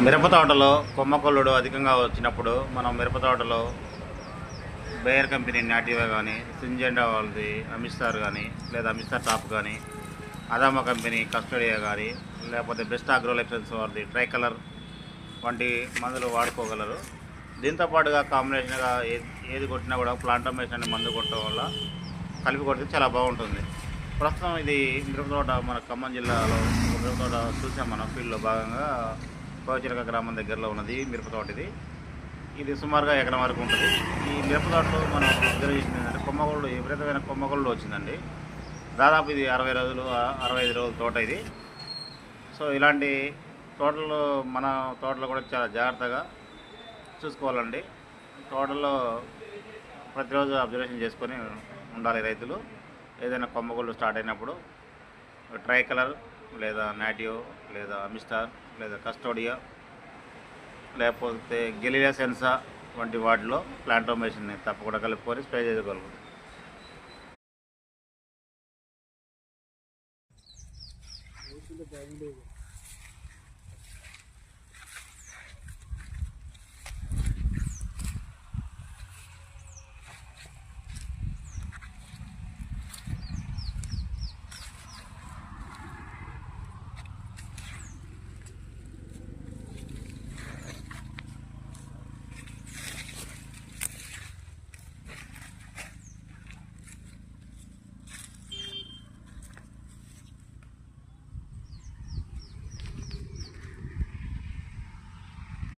మిరప తోటలో కొమ్మకొల్లుడు అధికంగా వచ్చినప్పుడు మనం మిరప తోటలో బేయర్ కంపెనీ నాటివా కానీ, సింజెండా వాళ్ళది అమిస్టార్ కానీ, లేదా అమిస్టార్ టాప్ కానీ, అదామా కంపెనీ కస్టోడియా కానీ, లేకపోతే బెస్ట్ అగ్రోలెక్సన్స్ వారిది ట్రై కలర్ వంటి మందులు వాడుకోగలరు. దీంతోపాటుగా కాంబినేషన్గా ఏది కొట్టినా కూడా ప్లాంటమేషన్ అనే మందు కొట్టడం వల్ల కలిపి కొడితే చాలా బాగుంటుంది. ప్రస్తుతం ఇది మిరప తోట మన ఖమ్మం జిల్లాలో మిరప తోట చూసాం. మనం ఫీల్డ్లో భాగంగా కోచిరక గ్రామం దగ్గరలో ఉన్నది మిరప తోట. ఇది సుమారుగా ఎకరం వరకు ఉంటుంది. ఈ మిరప తోటలో మనం అబ్జర్వ్ చేసింది ఏంటంటే కొమ్మగొల్లు, విపరీతమైన కొమ్మగొల్లు వచ్చిందండి. దాదాపు ఇది 60 రోజులు 65 రోజుల తోట ఇది. సో ఇలాంటి తోటలు మన తోటలో కూడా చాలా జాగ్రత్తగా చూసుకోవాలండి. తోటలో ప్రతిరోజు అబ్జర్వేషన్ చేసుకొని ఉండాలి రైతులు. ఏదైనా కొమ్మగొల్లు స్టార్ట్ అయినప్పుడు ట్రై కలర్ లేదా నాటియో లేదా అమిస్టార్ లేదా కస్టోడియా లేకపోతే గెలియా సెన్సా వంటి వాటిలో ప్లాంటోమేషన్ని తప్పకుండా కలుపుకొని స్ప్రే చేయగలుగుతాం.